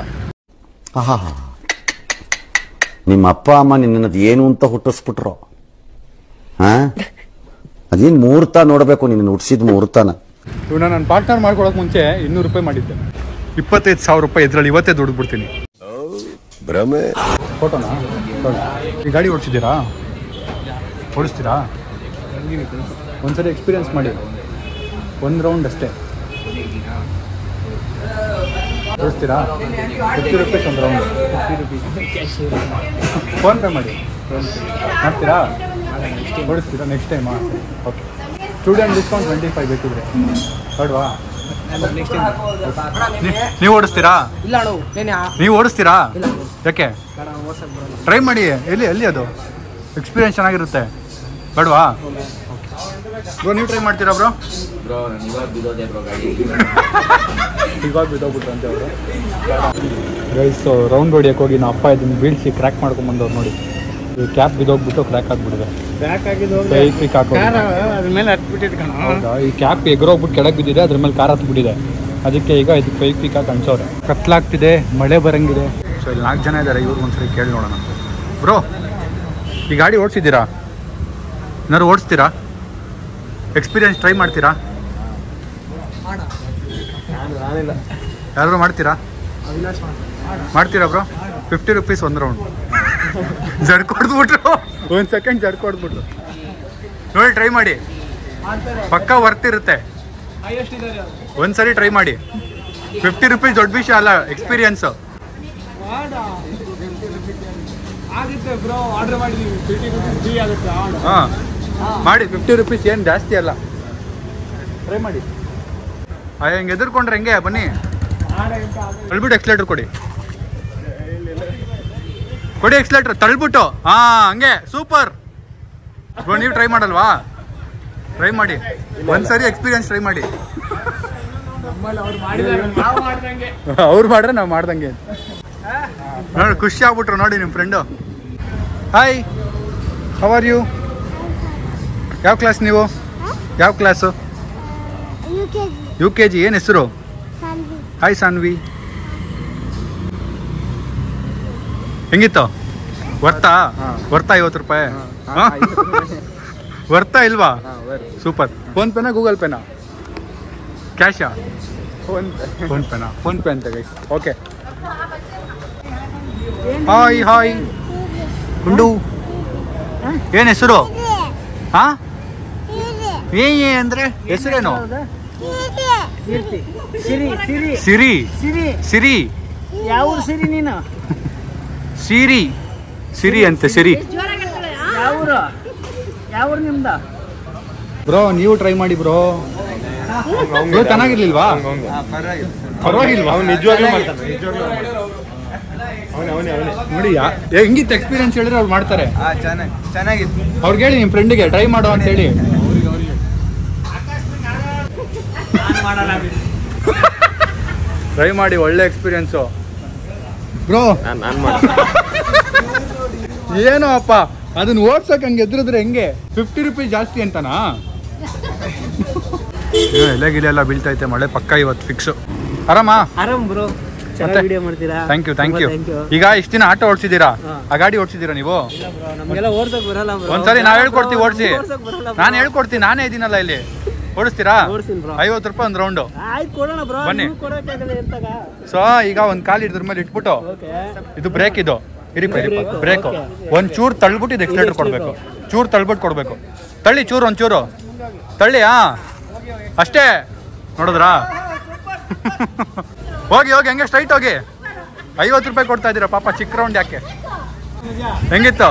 ನಿಮ್ಮ ಅಪ್ಪ ಅಮ್ಮ ನಿನ್ನದು ಏನು ಅಂತ ಹುಟ್ಟಿಸ್ಬಿಟ್ರು? ಅದೇನು ಮುಹೂರ್ತ ನೋಡಬೇಕು, ನಿನ್ನ ಹುಟ್ಟಿಸಿದ ಮುಹೂರ್ತನ। ಇವನ್ನ ನಾನು ಪಾರ್ಟ್ನರ್ ಮಾಡ್ಕೊಳಕ್ ಮುಂಚೆ 200 ರೂಪಾಯಿ ಮಾಡಿದ್ದೆ, 25,000 ರೂಪಾಯಿ ಇದ್ರಲ್ಲಿ ಇವತ್ತೇ ದುಡ್ಬಿಡ್ತೀನಿ। ಫೋಟೋನಾ? ಈ ಗಾಡಿ ಓಡಿಸಿದ್ದೀರಾ? ಓಡಿಸ್ತೀರಾ? ಒಂದ್ಸರಿ ಎಕ್ಸ್ಪೀರಿಯನ್ಸ್ ಮಾಡಿ, 1 ರೌಂಡ್ ಅಷ್ಟೇ ಓಡಿಸ್ತೀರಾ? 50 ರೂಪಾಯಿ 1 ರೌಂಡ್, ಫೋನ್ ಪೇ ಮಾಡಿ, ಮಾಡ್ತೀರಾ? ಓಡಿಸ್ತೀರಾ ನೆಕ್ಸ್ಟ್ ಟೈಮಾ? ಓಕೆ ಸ್ಟೂಡೆಂಟ್ ಡಿಸ್ಕೌಂಟ್ 25 ಬೇಕಿದ್ರೆ ಬೇಡವಾ? ನೀವು ಓಡಿಸ್ತೀರಾ? ನೀವು ಓಡಿಸ್ತೀರಾ? ಯಾಕೆ? ಟ್ರೈ ಮಾಡಿ, ಎಲ್ಲಿ ಅದು ಎಕ್ಸ್ಪೀರಿಯನ್ಸ್ ಚೆನ್ನಾಗಿರುತ್ತೆ, ಬೇಡವಾ? ಬ್ರೋ ನೀವು ಟ್ರೈ ಮಾಡ್ತೀರಾ ಬ್ರೋ? ಇವಾಗ ಬಿದ್ದೋಗ್ಬಿಟ್ರು ಅಂತೆ ಅವರು ಗೈಸ್। ರೌಂಡ್ ಹೊಡಿಯಕ್ಕೆ ಹೋಗಿ ನಾವು ಅಪ್ಪ ಇದನ್ನು ಬೀಳಿಸಿ ಕ್ರ್ಯಾಕ್ ಮಾಡ್ಕೊಂಬಂದವ್ರು ನೋಡಿ, ಈ ಕ್ಯಾಪ್ ಬಿದ್ದೋಗ್ಬಿಟ್ಟು ಕ್ರ್ಯಾಕ್ ಆಗಿಬಿಟ್ಟಿದೆ, ಪಿಕ್ ಹೌದಾ? ಈ ಕ್ಯಾಪ್ ಎಗರೋಗ್ಬಿಟ್ಟು ಕೆಳಗೆ ಬಿದ್ದಿದೆ, ಅದ್ರ ಮೇಲೆ ಕಾರ್ ಹತ್ಬಿಟ್ಟಿದೆ, ಅದಕ್ಕೆ ಈಗ ಇದಕ್ಕೆ ಫೈಕ್ ಪಿಕ್ ಹಾಕಿ ಅನ್ಸೋರೆ। ಕತ್ಲಾಗ್ತಿದೆ, ಮಳೆ ಬರಂಗಿದೆ, ಸೊ ಇಲ್ಲಿ 4 ಜನ ಇದ್ದಾರೆ, ಇವ್ರು ಒಂದ್ಸರಿ ಕೇಳಿ ನೋಡೋಣ। ಬ್ರೋ ಈ ಗಾಡಿ ಓಡಿಸಿದ್ದೀರಾ? ಏನಾದ್ರು ಓಡಿಸ್ತೀರಾ? ಎಕ್ಸ್ಪೀರಿಯನ್ಸ್ ಟ್ರೈ ಮಾಡ್ತೀರಾ? ಯಾರು ಮಾಡ್ತೀರಾ? ಬ್ರೋ? 50 ರೂಪೀಸ್ 1 ರೌಂಡ್ ಜಡ್ಕೊಡ್ಬಿಟ್ರು, 1 ಸೆಕೆಂಡ್ ಜಡ್ಕೊಡ್ಬಿಟ್ರು ನೋಡಿ, ಟ್ರೈ ಮಾಡಿ, ಪಕ್ಕ ವರ್ತ್ ಇರುತ್ತೆ, ಒಂದ್ಸರಿ ಟ್ರೈ ಮಾಡಿ। 50 ರೂಪೀಸ್ ದೊಡ್ಡ ವಿಷಯ ಅಲ್ಲ, ಎಕ್ಸ್ಪೀರಿಯನ್ಸ್ ಹಾಂ ಮಾಡಿ। 50 ರೂಪೀಸ್ ಏನು ಜಾಸ್ತಿ ಅಲ್ಲ, ಟ್ರೈ ಮಾಡಿ। ಹೆಂಗೆ ಎದುರ್ಕೊಂಡ್ರೆ ಹೆಂಗೆ? ಬನ್ನಿ ತಳ್ಬಿಟ್ಟು ಎಕ್ಸ್ಲೇಟರ್ ಕೊಡಿ ಎಕ್ಸ್ಲೇಟರ್ ತಳ್ಬಿಟ್ಟು, ಹಂಗೆ ಸೂಪರ್ ಬ್ರೋ। ನೀವು ಟ್ರೈ ಮಾಡಲ್ವಾ? ಟ್ರೈ ಮಾಡಿ ಒಂದ್ಸರಿ, ಎಕ್ಸ್ಪೀರಿಯನ್ಸ್ ಟ್ರೈ ಮಾಡಿ। ಅವ್ರು ಮಾಡ್ರೆ ನಾವು ಮಾಡ್ದಂಗೆ ನೋಡಿ, ಖುಷಿ ಆಗ್ಬಿಟ್ರು ನೋಡಿ ನಿಮ್ಮ friend. Hi, how are you? ಯಾವ ಕ್ಲಾಸ್ ನೀವು? ಯಾವ ಕ್ಲಾಸು? UKG. ಏನು ಹೆಸರು? ಹಾಯ್ ಸಾನ್ವಿ, ಹೆಂಗಿತ್ತು? ವರ್ತಾ 50 ರೂಪಾಯಿ ವರ್ತಾ ಇಲ್ವಾ? ಸೂಪರ್। ಫೋನ್ ಪೇನಾ ಗೂಗಲ್ ಪೇನಾ ಕ್ಯಾಶಾ? ಫೋನ್ ಪೇನಾ? ಫೋನ್ ಪೇ ಅಂತ ಗೈಸ್। ಓಕೆ ಹಾಯ್ ಗುಂಡು, ಏನು ಹೆಸರು? ಹಾಂ ಏ ಅಂದರೆ ಹೆಸರೇನು? ಸಿರಿ ಸಿರಿ ಯಾವ ಸಿರಿ ನೀನು? ಸಿರಿ ಅಂತೆ, ಸಿರಿ ಯಾವ ನಿಮ್ದ? ಬ್ರೋ ನೀವು ಟ್ರೈ ಮಾಡಿ ಬ್ರೋ. ಚೆನ್ನಾಗಿರ್ಲಿಲ್ವಾ? ಪರವಾಗಿಲ್ವಾ? ನೋಡಿ ಹೆಂಗಿತ್ತು ಎಕ್ಸ್ಪೀರಿಯನ್ಸ್ ಹೇಳಿದ್ರೆ ಅವ್ರು ಮಾಡ್ತಾರೆ. ಚೆನ್ನಾಗಿತ್ತು. ಅವ್ರಿಗೆ ಹೇಳಿ ನಿಮ್ಮ ಫ್ರೆಂಡಿಗೆ ಟ್ರೈ ಮಾಡೋ ಅಂತ ಹೇಳಿ. ಟ್ರೈ ಮಾಡಿ, ಒಳ್ಳೆ ಎಕ್ಸ್ಪೀರಿಯನ್ಸು ಬ್ರೋ. ಏನೋ ಅಪ್ಪ ಅದನ್ನ ಓಡ್ಸಕ್ ಹಂಗೆ ಎದುರಿದ್ರೆ ಹೆಂಗೆ? 50 ರೂಪೀಸ್ ಜಾಸ್ತಿ ಅಂತನಾ? ಎಲೆ ಗಿಲೆ ಎಲ್ಲ ಬೀಳ್ತೈತೆ, ಮಳೆ ಪಕ್ಕ ಇವತ್ತು ಫಿಕ್ಸ್. ಆರಾಮ ಬ್ರೋ. Thank you. ಈಗ ಇಷ್ಟ ದಿನ ಆಟೋ ಓಡಿಸಿದೀರಾ? ಆ ಗಾಡಿ ಓಡಿಸಿದೀರಾ ನೀವು? ಒಂದ್ಸರಿ ನಾವ್ ಹೇಳ್ಕೊಡ್ತೀವಿ ಓಡಿಸಿ. ನಾನು ಹೇಳ್ಕೊಡ್ತೀನಿ, ನಾನೇ ಇದೀನಲ್ಲ ಇಲ್ಲಿ. ಓಡಿಸ್ತೀರಾ? 50 ರೂಪಾಯಿ ಒಂದು ರೌಂಡು. ಬನ್ನಿ. ಸೊ ಈಗ ಒಂದ್ ಕಾಲು ಇದ್ರ ಮೇಲೆ ಇಟ್ಬಿಟ್ಟು, ಇದು ಬ್ರೇಕ್, ಇದು ಬ್ರೇಕು ಒಂದ್ ಚೂರ್ ತಳ್ಬಿಟ್ಟು ಇದು ಎಕ್ಸಿಲೇಟರ್ ಕೊಡ್ಬೇಕು. ಚೂರ್ ತಳ್ಬಿಟ್ಟು ಕೊಡ್ಬೇಕು. ತಳ್ಳಿ ಚೂರು, ಒಂಚೂರು ತಳ್ಳಿ. ಅಷ್ಟೇ. ನೋಡಿದ್ರಾ? ಹೋಗಿ ಹಂಗೆ ಸ್ಟ್ರೈಟ್ ಹೋಗಿ. 50 ರೂಪಾಯಿ ಕೊಡ್ತಾ ಇದೀರಾ ಪಾಪ, ಚಿಕ್ಕ ರೌಂಡ್ ಯಾಕೆ? ಹೆಂಗಿತ್ತು?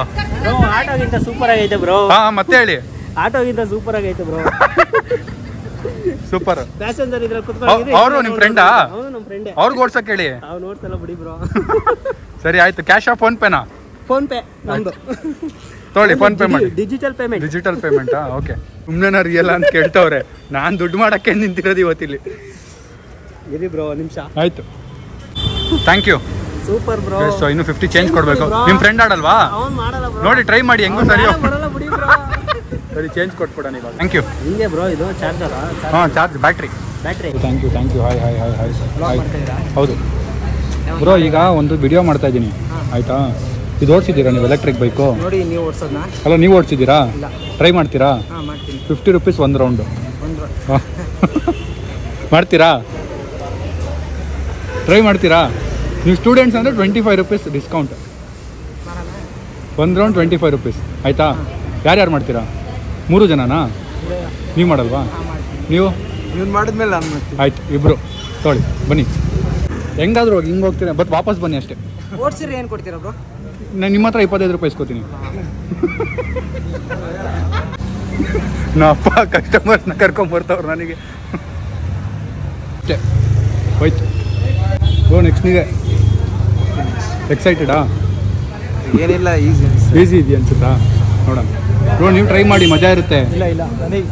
ಆಟೋಗಿಂತ ಸೂಪರ್ ಆಗೈತೆ ಬ್ರೋ. ಮತ್ತೆ ಹೇಳಿ. ಆಟೋಗಿಂತ ಸೂಪರ್ ಆಗೈತೆ ಬ್ರೋ. ಸೂಪರ್. ಪ್ಯಾಸೆಂಜರ್ ಇದ್ರಲ್ಲಿ ಕುತ್ಕೊಂಡು ಅವರು ನಿಮ್ ಫ್ರೆಂಡಾ? ನಮ್ಮ ಫ್ರೆಂಡ್. ಅವ್ರಿಗೆ ಓಡ್ಸಕ್ ಹೇಳಿ. ಅವ್ನು ನೋಡ್ಸಲ್ಲ ಬಿಡಿ ಬ್ರೋ. ಸರಿ ಆಯ್ತು. ಕ್ಯಾಶಾ ಫೋನ್ ಪೇನಾ? ಫೋನ್ ಪೇ ನಮ್ದು. ತೊಗೊಳ್ಳಿ, ಫೋನ್ ಪೇ ಮಾಡಿ. ಡಿಜಿಟಲ್ ಪೇಮೆಂಟಾ? ಓಕೆ. ಸುಮ್ಮನೆ ರಿಯಲ್ ಅಂತ ಕೇಳ್ತವ್ರೆ. ನಾನ್ ದುಡ್ಡು ಮಾಡಕ್ಕೆ ನಿಂತಿರೋದು ಇವತ್ತಿಲ್ಲಿ. ಇರಿ ಬ್ರೋ ನಿಮಿಷ. ಆಯ್ತು, thank you. Super bro. So ಇನ್ನು 50 ಚೇಂಜ್ ಕೊಡ್ಬೇಕು. ನಿಮ್ ಫ್ರೆಂಡ್ ಆಡಲ್ವಾ? ಅವ್ನು ಮಾಡಲ್ಲ ಬ್ರೋ. ನೋಡಿ ಟ್ರೈ ಮಾಡಿ, ಹೆಂಗೋ ಸರಿ. ಬರಲ್ಲ ಬಿಡಿ ಬ್ರೋ. ಸರಿ, ಚೇಂಜ್ ಕೊಟ್ಬಿಡೋಣ ಇವಾಗ. Thank you. ಹಿಂಗೆ ಬ್ರೋ ಇದು charger? Charge, battery. Thank you. Hi. ಹೌದು ಬ್ರೋ, ಈಗ ಒಂದು ವಿಡಿಯೋ ಮಾಡ್ತಾ ಇದ್ದೀನಿ, ಆಯ್ತಾ? ಇದು ಓಡಿಸಿದ್ದೀರಾ ನೀವು ಎಲೆಕ್ಟ್ರಿಕ್ ಬೈಕು? ನೋಡಿ ನೀವು ಓಡಿಸೋದನ್ನ? ಅಲ್ಲ, ನೀವು ಓಡಿಸಿದ್ದೀರಾ? ಟ್ರೈ ಮಾಡ್ತೀರಾ? 50 ರೂಪೀಸ್ ಒಂದು ರೌಂಡು. ಮಾಡ್ತೀರಾ? ಟ್ರೈ ಮಾಡ್ತೀರಾ? ನೀವು ಸ್ಟೂಡೆಂಟ್ಸ್ ಅಂದರೆ 25 ರೂಪೀಸ್ ಡಿಸ್ಕೌಂಟ್. ಒಂದು ರೌಂಡ್ 25 ರೂಪೀಸ್, ಆಯಿತಾ? ಯಾರ್ಯಾರು ಮಾಡ್ತೀರಾ? 3 ಜನನಾ? ನೀವು ಮಾಡಲ್ವಾ? ನೀವು ಮಾಡಿದ್ಮೇಲೆ ನಾನು ಮಾಡ್ತೀನಿ. ಆಯ್ತು, ಇಬ್ರು ತೊಗೊಳ್ಳಿ, ಬನ್ನಿ. ಹೆಂಗಾದ್ರೂ ಹೋಗಿ, ಹಿಂಗೆ ಹೋಗ್ತೀನಿ, ಬಟ್ ವಾಪಸ್ ಬನ್ನಿ ಅಷ್ಟೇ. ಓಡಿಸಿರಿ ಏನು ಕೊಡ್ತೀರಾ ಬ್ರೋ? ನಾನು ನಿಮ್ಮ ಹತ್ರ 25 ರೂಪಾಯಿ ಇಸ್ಕೊತೀನಿ. ನಾ ಅಪ್ಪ ಕಸ್ಟಮರ್ಸ್ನ ಕರ್ಕೊಂಬರ್ತಾವ್ರು ನನಗೆ. ಅಷ್ಟೇ, ಹೋಯ್ತು. ನೆಕ್ಸ್ಟ್ ನೀವೇ. ಎಕ್ಸೈಟೆಡಾ? ಏನಿಲ್ಲ, ಈಸಿ ಇದೆಯಾ ಅನ್ಸುತ್ತಾ? ನೋಡೋಣ. ನೀವು ಟ್ರೈ ಮಾಡಿ, ಮಜಾ ಇರುತ್ತೆ. ಇಲ್ಲ ನನಗೆ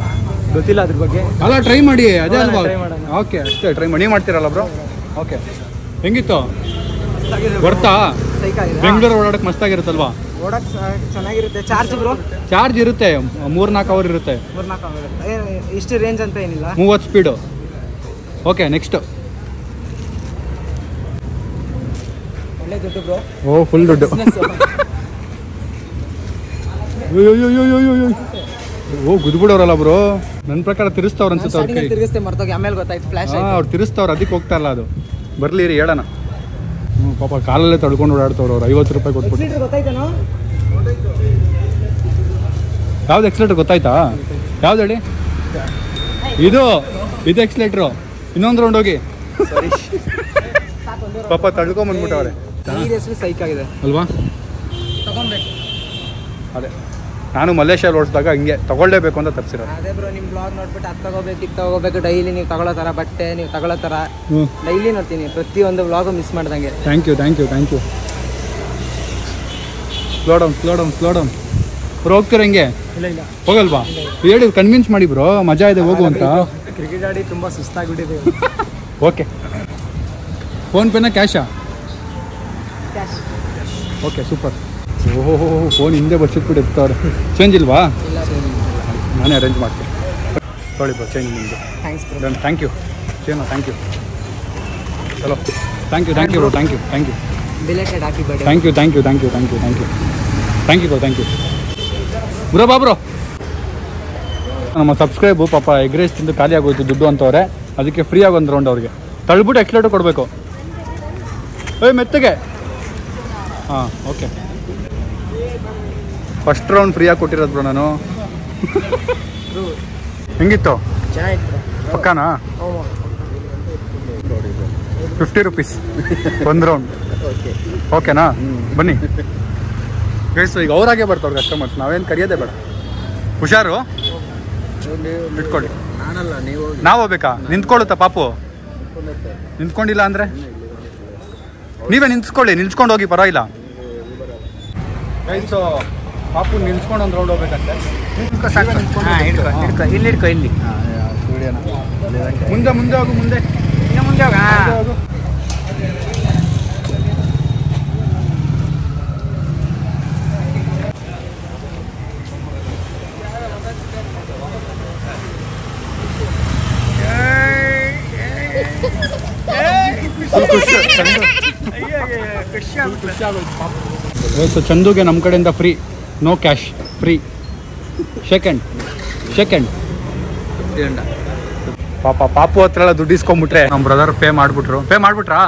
ಗೊತ್ತಿಲ್ಲ ಅದ್ರ ಬಗ್ಗೆ. ಅಲ್ಲ, ಟ್ರೈ ಮಾಡಿ, ಅದೇ ಅಲ್ವಾ? ಓಕೆ, ಅಷ್ಟೇ ಟ್ರೈ ಮಾಡಿ. ನೀವು ಮಾಡ್ತೀರಲ್ಲ ಬ್ರೋ? ಓಕೆ. ಹೆಂಗಿತ್ತು? ಬರ್ತಾ? ಬೆಂಗಳೂರು ಓಡಾಡಕ್ಕೆ ಮಸ್ತಾಗಿರುತ್ತಲ್ವಾ? ಓಡಕ್ ಚೆನ್ನಾಗಿರುತ್ತೆ. Charge bro? ಚಾರ್ಜ್ ಇರುತ್ತೆ, 3-4 ಅವರ್ ಇರುತ್ತೆ. 3-4 ಅವರ್. ಇಷ್ಟು ರೇಂಜ್ ಅಂತ ಏನಿಲ್ಲ. 30 ಸ್ಪೀಡು. Okay, next. ಒಳ್ಳೆ ದುಡ್ಡು ಬ್ರೋ. ಫುಲ್ ದುಡ್ಡು. ಗುದ್ಬಿಡೋರಲ್ಲ ಬ್ರೋ. ನನ್ನ ಪ್ರಕಾರ ತಿರ್ಸ್ತವ್ರು ಅನ್ಸುತ್ತೆ ಅವ್ರ ಕೈ. ತಿರುಗಿಸ್ತೆ ಮರ್ತೋಗಿ, ಆಮೇಲೆ ಗೊತ್ತಾಯ್ತು ಫ್ಲಾಶ್ ಆಯ್ತು. ಅವ್ರು ತಿರ್ಸ್ತವ್ರು, ಅದಕ್ಕೆ ಹೋಗ್ತಾ ಇಲ್ಲ ಅದು. ಬರ್ಲಿ ರೀ, ಹೇಳೋಣ. ಪಾಪ ಕಾಲಲ್ಲೇ ತಡ್ಕೊಂಡು ಓಡಾಡ್ತವ್ರು ಅವ್ರು. 50 ರೂಪಾಯಿ ಕೊಟ್ಬಿಟ್ಟು. ಗೊತ್ತಾಯ್ತಾನೋ? ಯಾವ್ದು ಎಕ್ಸ್ಲೇಟರ್ ಗೊತ್ತಾಯ್ತಾ? ಯಾವ್ದು ಹೇಳಿ? ಇದು ಎಕ್ಸ್ಲೇಟ್ರು. ಇನ್ನೊಂದು ರೌಂಡ್ ಹೋಗಿ. ಪಾಪ ತಳ್ಕೊಂಬಂದ್ಬಿಟ್ಟವ್ರೆ. ಸೈಕ್ ಆಗಿದೆ ಅಲ್ವಾ? ಅದೇ ನಾನು ಮಲೇಷ್ಯಲ್ಲಿ ಓಡಿಸಿದಾಗ ಹಿಂಗೆ ತಗೊಳ್ಳೇಬೇಕು ಅಂತ ತಪ್ಪಿಸಿರೋದು. ಅದೇ ಬ್ರೋ, ನಿಮ್ಮ ಬ್ಲಾಗ್ ನೋಡ್ಬಿಟ್ಟು ಅದು ತಗೋಬೇಕು, ಇದು ತಗೋಬೇಕು, ಡೈಲಿ ನೀವು ತಗೊಳ್ಳೋ ಥರ ಬಟ್ಟೆ, ನೀವು ತಗೊಳ್ಳೋ ಥರ ಡೈಲಿ ನೋಡ್ತೀನಿ. ಪ್ರತಿಯೊಂದು ಬ್ಲಾಗು ಮಿಸ್ ಮಾಡ್ದಂಗೆ. Thank you. Slow down. Bro ಹೋಗ್ತೀರ ಹಿಂಗೆ? ಇಲ್ಲ ಹೋಗಲ್ವಾ? ಹೇಳಿ, ಕನ್ವಿನ್ಸ್ ಮಾಡಿ ಬ್ರೋ, ಮಜಾ ಇದೆ, ಹೋಗು ಅಂತ. ಕ್ರಿಕೆಟ್ ಆಡಿ ತುಂಬ ಸುಸ್ತಾಗ್ಬಿಟ್ಟಿದೆ. ಓಕೆ. ಫೋನ್ ಪೇನಾ ಕ್ಯಾಶಾ? Okay, super. ಓಹೋ, ಫೋನ್ ಹಿಂದೆ ಬಚ್ಚಿಟ್ಬಿಟ್ಟು ಎತ್ತವ್ರೆ. ಚೇಂಜ್ ಇಲ್ವಾ? ನಾನೇ ಅರೇಂಜ್ ಮಾಡ್ತೀನಿ. ತೊಗೊಳ್ಳಿ ಬ್ರೋ, ಚೇಂಜ್ ನಿಮ್ಮದು. Thanks bro. Done. Thank you. Thank you. ಚಲೋ, thank you bro. Thank you. Belated happy birthday. Thank you. Bro ಬಾ ಬ್ರೋ. ನಮ್ಮ ಸಬ್ಸ್ಕ್ರೈಬು ಪಾಪ ಎಗ್ ರೈಸ್ ತಿಂದು ಖಾಲಿ ಆಗೋಯ್ತು ದುಡ್ಡು ಅಂತವ್ರೆ. ಅದಕ್ಕೆ ಫ್ರೀಯಾಗಿ ಒಂದು ರೌಂಡ್ ಅವ್ರಿಗೆ ತಳ್ಬಿಟ್ಟು ಎಕ್ಸ್ಲೇಟರ್ ಕೊಡಬೇಕು. ಮೆತ್ತಗೆ. ಹಾಂ, ಓಕೆ. ಫಸ್ಟ್ ರೌಂಡ್ ಫ್ರೀಯಾಗಿ ಕೊಟ್ಟಿರೋದು ಬ್ರೋ ನಾನು. ಹೆಂಗಿತ್ತು? ಚೆನ್ನಾಗಿತ್ತು ಪಕ್ಕಾನಾ? 50 ರೂಪೀಸ್ ಒಂದು ರೌಂಡ್. ಓಕೆನಾ? ಬನ್ನಿ ಗೈಸ್. ಈಗ ಅವರಾಗೆ ಬರ್ತಾವ್ರು ಕಸ್ಟಮರ್ಸ್, ನಾವೇನು ಕರೆಯೋದೇ ಬೇಡ. ಹುಷಾರು. ಇಟ್ಕೊಳ್ಳಿ. ನಾವು ಹೋಗ್ಬೇಕಾ? ನಿಂತ್ಕೊಳ್ಳುತ್ತಾ ಪಾಪು? ನಿಂತ್ಕೊಂಡಿಲ್ಲ ಅಂದ್ರೆ ನೀವೇ ನಿಲ್ಸ್ಕೊಂಡು ಹೋಗಿ, ಪರವಾಗಿಲ್ಲ. ಸೊ ಪಾಪು ನಿಲ್ಸ್ಕೊಂಡು ಒಂದು ರೌಂಡ್ ಹೋಗ್ಬೇಕಂತೆ. ಇಲ್ಲಿ ಇಟ್ಕೊ, ಇಲ್ಲಿ ಮುಂದೆ ಮುಂದೆ ಹೋಗು, ಮುಂದೆ ಹೋಗು. ಸೊ ಚಂದುಗೆ ನಮ್ಮ ಕಡೆಯಿಂದ free, no cash, free. Second ಪಾಪು ಹತ್ರ ಎಲ್ಲ ದುಡ್ಡು ಇಸ್ಕೊಂಡ್ಬಿಟ್ರೆ ನಮ್ಮ ಬ್ರದರ್ ಪೇ ಮಾಡ್ಬಿಟ್ರಾ?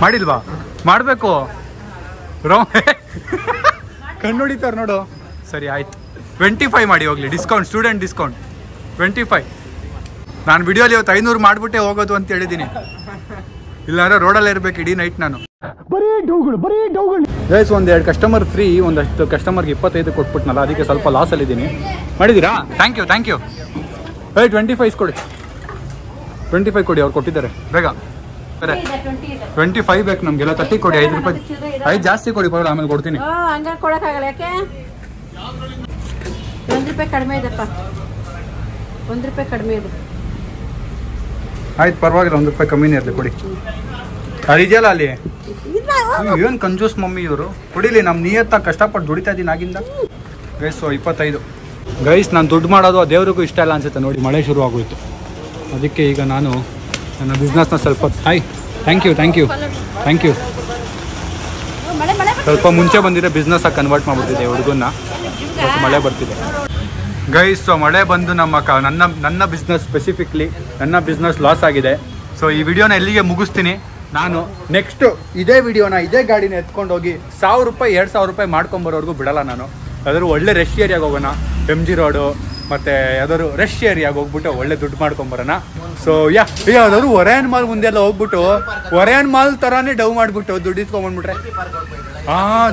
ಮಾಡಿಲ್ವಾ? ಮಾಡಬೇಕು. ಕಣ್ಣುಡಿತಾರ ನೋಡು. ಸರಿ ಆಯ್ತು, 25 ಮಾಡಿ ಹೋಗ್ಲಿ. Discount, student discount 25. ನಾನು ವಿಡಿಯೋಲಿ ಇವತ್ತು 500 ಮಾಡಿಬಿಟ್ಟೆ ಹೋಗೋದು ಅಂತ ಹೇಳಿದ್ದೀನಿ. ಇಲ್ಲಾಂದ್ರೆ ರೋಡಲ್ಲೇ ಇರ್ಬೇಕು ಇಡೀ ನೈಟ್ ನಾನು. ಗೈಸ್, ಒಂದೆರಡು ಕಸ್ಟಮರ್ ಫ್ರೀ, ಒಂದಷ್ಟು ಕಸ್ಟಮರ್ಗೆ 25 ಕೊಟ್ಬಿಟ್ನಲ್ಲ, ಅದಕ್ಕೆ ಸ್ವಲ್ಪ ಲಾಸಲ್ಲಿದ್ದೀನಿ. ಮಾಡಿದ್ದೀರಾ? Thank you. 25 ಕೊಡಿ, 25 ಕೊಡಿ. ಅವ್ರು ಕೊಟ್ಟಿದ್ದಾರೆ, ಬೇಗ. 25 ಬೇಕು ನಮಗೆಲ್ಲ. 30 ಕೊಡಿ, 5 ರೂಪಾಯಿ. 5 ಜಾಸ್ತಿ ಕೊಡಿ, ಪರವಾಗಿಲ್ಲ, ಆಮೇಲೆ ಕೊಡ್ತೀನಿ. ಹಂಗ ಕೊಡಕ್ಕಾಗಲ್ಲ. ಯಾಕೆ? 1 ರೂಪಾಯಿ ಕಡಿಮೆ ಇದೆಪ್ಪ, 1 ರೂಪಾಯಿ ಕಡಿಮೆ ಇದೆ. ಆಯ್ತು, ಪರವಾಗಿಲ್ಲ, 1 ರೂಪಾಯಿ ಕಮ್ಮಿನೇ ಇರಲಿ, ಕೊಡಿ. ಇದೆಯಲ್ಲ ಅಲ್ಲಿ. ಏನು ಕಂಜೂಸ್ ಮಮ್ಮಿ ಇವರು. ಕೊಡಿಲಿ, ನಮ್ಮ ನಿಯತ್ತಾಗ ಕಷ್ಟಪಟ್ಟು ದುಡಿತಾ ಇದ್ದೀನಿ ಆಗಿಂದ. ಗೈಸ್, 25. ಗೈಸ್, ನಾನು ದುಡ್ಡು ಮಾಡೋದು ಆ ದೇವ್ರಿಗೂ ಇಷ್ಟ ಇಲ್ಲ ಅನ್ಸುತ್ತೆ. ನೋಡಿ, ಮಳೆ ಶುರು ಆಗೋಯ್ತು. ಅದಕ್ಕೆ ಈಗ ನಾನು ನನ್ನ ಬಿಸ್ನೆಸ್ನ ಸ್ವಲ್ಪ ಥ್ಯಾಂಕ್ ಯು ಸ್ವಲ್ಪ ಮುಂಚೆ ಬಂದಿದ್ರೆ ಬಿಸ್ನೆಸ್ಸಾಗಿ ಕನ್ವರ್ಟ್ ಮಾಡ್ಬಿಡ್ತಿದ್ದೆ ಹುಡುಗನ್ನ. ಮಳೆ ಬರ್ತಿದೆ ಗೈಸ್. ಸೊ ಮಳೆ ಬಂದು ನನ್ನ ಬಿಸ್ನೆಸ್, ಸ್ಪೆಸಿಫಿಕ್ಲಿ ನನ್ನ ಬಿಸ್ನೆಸ್ ಲಾಸ್ ಆಗಿದೆ. ಸೊ ಈ ವಿಡಿಯೋನ ಎಲ್ಲಿಗೆ ಮುಗಿಸ್ತೀನಿ. ನಾನು ನೆಕ್ಸ್ಟ್ ಇದೇ ವಿಡಿಯೋನ, ಇದೇ ಗಾಡಿನ ಎತ್ಕೊಂಡು ಹೋಗಿ 1000 ರೂಪಾಯಿ 2000 ರೂಪಾಯಿ ಮಾಡ್ಕೊಂಬರೋರ್ಗೂ ಬಿಡಲ್ಲ ನಾನು. ಯಾವ್ದಾದ್ರು ಒಳ್ಳೆ ರಶ್ ಏರಿಯಾಗೆ ಹೋಗೋಣ, MG ರೋಡು ಮತ್ತು ಯಾವ್ದಾದ್ರು ರಶ್ ಏರಿಯಾಗೆ ಹೋಗ್ಬಿಟ್ಟು ಒಳ್ಳೆ ದುಡ್ಡು ಮಾಡ್ಕೊಂಬರೋಣ. ಸೊ ಯಾವ್ದಾದ್ರು ಒರೆಯನ್ ಮಾಲ್ ಮುಂದೆ ಎಲ್ಲ ಹೋಗ್ಬಿಟ್ಟು ಒರೆಯನ್ ಮಾಲ್ ಥರನೇ ಡವ್ ಮಾಡಿಬಿಟ್ಟು ದುಡ್ಡು ಇಸ್ಕೊಂಡ್ಬಂದ್ಬಿಟ್ರೆ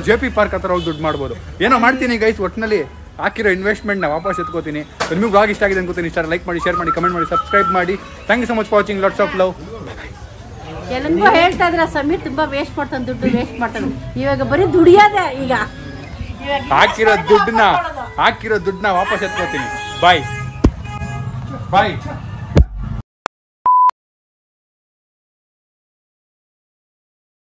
JP ಪಾರ್ಕ್ ಹತ್ರ ಹೋಗಿ ದುಡ್ಡು ಮಾಡ್ಬೋದು. ಏನೋ ಮಾಡ್ತೀನಿ ಗೈಸ್. ಒಟ್ಟಿನಲ್ಲಿ ಹಾಕಿರೋ ಇನ್ವೆಸ್ಟ್ಮೆಂಟ್ನ ವಾಪಸ್ ಎತ್ಕೋತೀನಿ. ನಿಮಗೆ ಬ್ಲಾಗ್ ಇಷ್ಟ ಆಗಿದೆ ಅನ್ಕೋತೀನಿ. ಇಷ್ಟ ಲೈಕ್ ಮಾಡಿ, ಶೇರ್ ಮಾಡಿ, ಕಮೆಂಟ್ ಮಾಡಿ, ಸಬ್ಸ್ಕ್ರೈಬ್ ಮಾಡಿ. Thank you so much for watching. Lots of love. ಎಲ್ಲರಿಗೂ ಹೇಳ್ತಾ ಇದ್ರ ಸಮೀರ್ ತುಂಬಾ ವೇಸ್ಟ್ ಮಾಡ್ತಾನೆ, ದುಡ್ಡು ವೇಸ್ಟ್ ಮಾಡ್ತಾನೆ. ಇವಾಗ ಬರೀ ದುಡಿಯೋದೆ. ಈಗ ಹಾಕಿರೋ ದುಡ್ಡನ್ನ ವಾಪಸ್ ಎತ್ಕೋತೀನಿ. ಬಾಯ್.